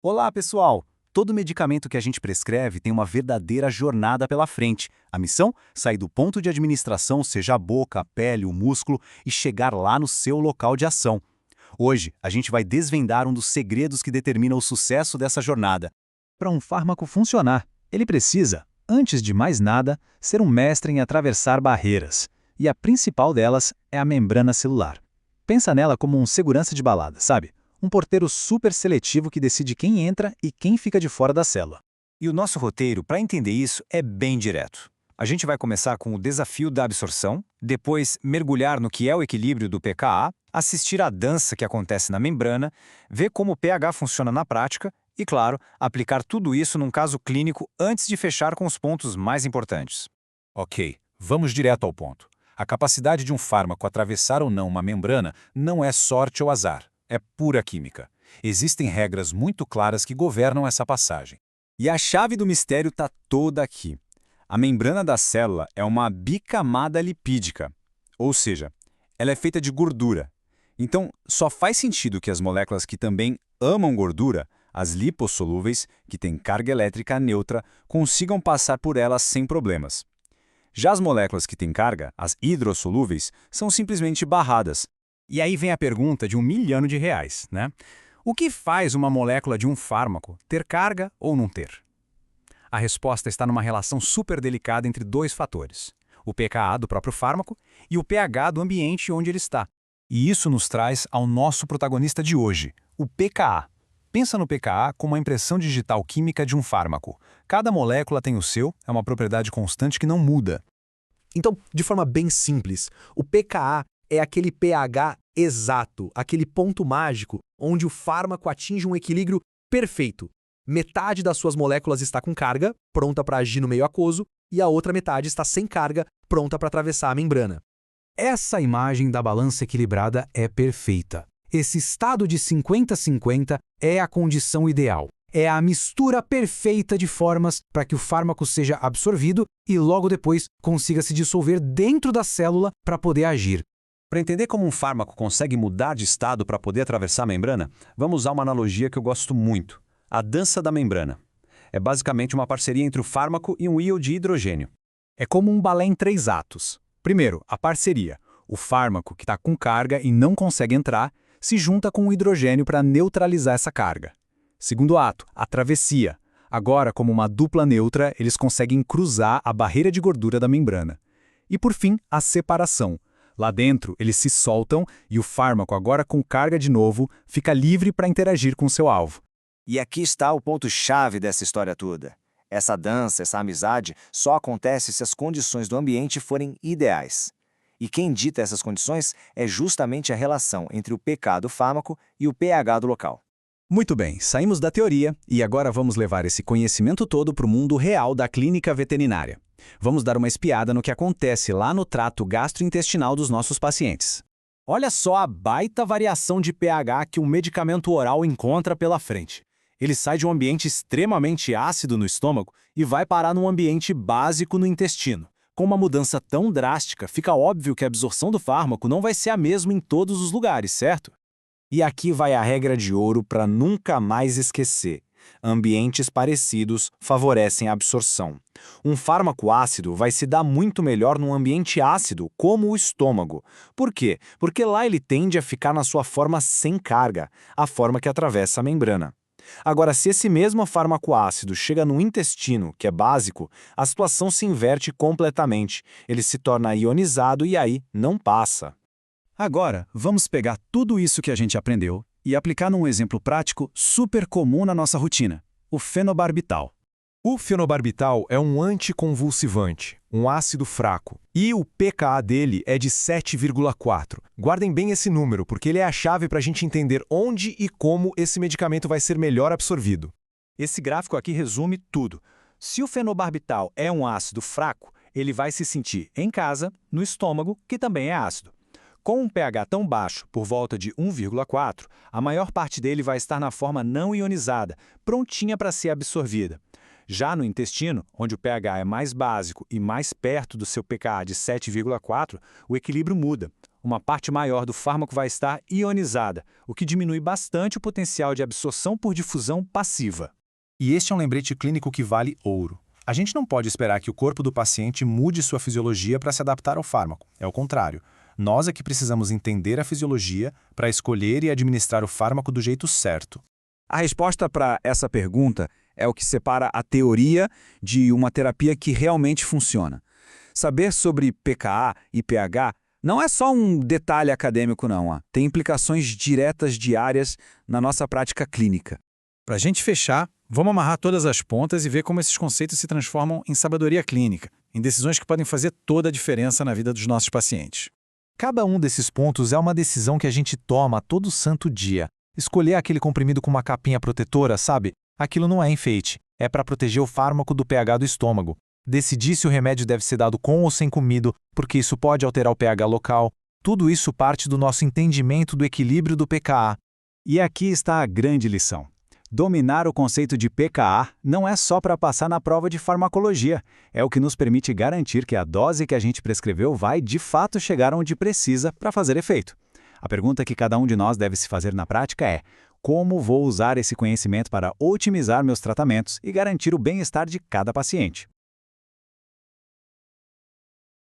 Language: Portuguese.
Olá, pessoal! Todo medicamento que a gente prescreve tem uma verdadeira jornada pela frente. A missão? Sair do ponto de administração, seja a boca, a pele, o músculo, e chegar lá no seu local de ação. Hoje, a gente vai desvendar um dos segredos que determina o sucesso dessa jornada. Para um fármaco funcionar, ele precisa, antes de mais nada, ser um mestre em atravessar barreiras. E a principal delas é a membrana celular. Pensa nela como um segurança de balada, sabe? Um porteiro super seletivo que decide quem entra e quem fica de fora da célula. E o nosso roteiro, para entender isso, é bem direto. A gente vai começar com o desafio da absorção, depois mergulhar no que é o equilíbrio do pKa, assistir à dança que acontece na membrana, ver como o pH funciona na prática e, claro, aplicar tudo isso num caso clínico antes de fechar com os pontos mais importantes. Ok, vamos direto ao ponto. A capacidade de um fármaco atravessar ou não uma membrana não é sorte ou azar, é pura química. Existem regras muito claras que governam essa passagem. E a chave do mistério está toda aqui. A membrana da célula é uma bicamada lipídica, ou seja, ela é feita de gordura. Então, só faz sentido que as moléculas que também amam gordura, as lipossolúveis, que têm carga elétrica neutra, consigam passar por elas sem problemas. Já as moléculas que têm carga, as hidrossolúveis, são simplesmente barradas. E aí vem a pergunta de R$1 milhão, né? O que faz uma molécula de um fármaco ter carga ou não ter? A resposta está numa relação super delicada entre dois fatores: o pKa do próprio fármaco e o pH do ambiente onde ele está. E isso nos traz ao nosso protagonista de hoje, o pKa. Pensa no pKa como a impressão digital química de um fármaco. Cada molécula tem o seu, é uma propriedade constante que não muda. Então, de forma bem simples, o pKa é aquele pH exato, aquele ponto mágico onde o fármaco atinge um equilíbrio perfeito. Metade das suas moléculas está com carga, pronta para agir no meio aquoso, e a outra metade está sem carga, pronta para atravessar a membrana. Essa imagem da balança equilibrada é perfeita. Esse estado de 50-50 é a condição ideal. É a mistura perfeita de formas para que o fármaco seja absorvido e logo depois consiga se dissolver dentro da célula para poder agir. Para entender como um fármaco consegue mudar de estado para poder atravessar a membrana, vamos usar uma analogia que eu gosto muito: a dança da membrana. É basicamente uma parceria entre o fármaco e um íon de hidrogênio. É como um balé em 3 atos. Primeiro, a parceria. O fármaco, que está com carga e não consegue entrar, se junta com o hidrogênio para neutralizar essa carga. Segundo ato, a travessia. Agora, como uma dupla neutra, eles conseguem cruzar a barreira de gordura da membrana. E por fim, a separação. Lá dentro, eles se soltam e o fármaco, agora com carga de novo, fica livre para interagir com seu alvo. E aqui está o ponto-chave dessa história toda. Essa dança, essa amizade, só acontece se as condições do ambiente forem ideais. E quem dita essas condições é justamente a relação entre o pK do fármaco e o pH do local. Muito bem, saímos da teoria e agora vamos levar esse conhecimento todo para o mundo real da clínica veterinária. Vamos dar uma espiada no que acontece lá no trato gastrointestinal dos nossos pacientes. Olha só a baita variação de pH que um medicamento oral encontra pela frente. Ele sai de um ambiente extremamente ácido no estômago e vai parar num ambiente básico no intestino. Com uma mudança tão drástica, fica óbvio que a absorção do fármaco não vai ser a mesma em todos os lugares, certo? E aqui vai a regra de ouro para nunca mais esquecer: ambientes parecidos favorecem a absorção. Um fármaco ácido vai se dar muito melhor num ambiente ácido, como o estômago. Por quê? Porque lá ele tende a ficar na sua forma sem carga, a forma que atravessa a membrana. Agora, se esse mesmo fármaco ácido chega no intestino, que é básico, a situação se inverte completamente. Ele se torna ionizado e aí não passa. Agora, vamos pegar tudo isso que a gente aprendeu e aplicar num exemplo prático super comum na nossa rotina: o fenobarbital. O fenobarbital é um anticonvulsivante, um ácido fraco, e o pKa dele é de 7,4. Guardem bem esse número, porque ele é a chave para a gente entender onde e como esse medicamento vai ser melhor absorvido. Esse gráfico aqui resume tudo. Se o fenobarbital é um ácido fraco, ele vai se sentir em casa, no estômago, que também é ácido. Com um pH tão baixo, por volta de 1,4, a maior parte dele vai estar na forma não ionizada, prontinha para ser absorvida. Já no intestino, onde o pH é mais básico e mais perto do seu pKa de 7,4, o equilíbrio muda. uma parte maior do fármaco vai estar ionizada, o que diminui bastante o potencial de absorção por difusão passiva. E este é um lembrete clínico que vale ouro. A gente não pode esperar que o corpo do paciente mude sua fisiologia para se adaptar ao fármaco. É o contrário. Nós é que precisamos entender a fisiologia para escolher e administrar o fármaco do jeito certo. A resposta para essa pergunta é o que separa a teoria de uma terapia que realmente funciona. Saber sobre pKa e pH não é só um detalhe acadêmico, não. Tem implicações diretas diárias na nossa prática clínica. Para a gente fechar, vamos amarrar todas as pontas e ver como esses conceitos se transformam em sabedoria clínica, em decisões que podem fazer toda a diferença na vida dos nossos pacientes. Cada um desses pontos é uma decisão que a gente toma todo santo dia. Escolher aquele comprimido com uma capinha protetora, sabe? Aquilo não é enfeite. É para proteger o fármaco do pH do estômago. Decidir se o remédio deve ser dado com ou sem comido, porque isso pode alterar o pH local. Tudo isso parte do nosso entendimento do equilíbrio do pKa. E aqui está a grande lição. Dominar o conceito de pKa não é só para passar na prova de farmacologia, é o que nos permite garantir que a dose que a gente prescreveu vai, de fato, chegar onde precisa para fazer efeito. A pergunta que cada um de nós deve se fazer na prática é: como vou usar esse conhecimento para otimizar meus tratamentos e garantir o bem-estar de cada paciente?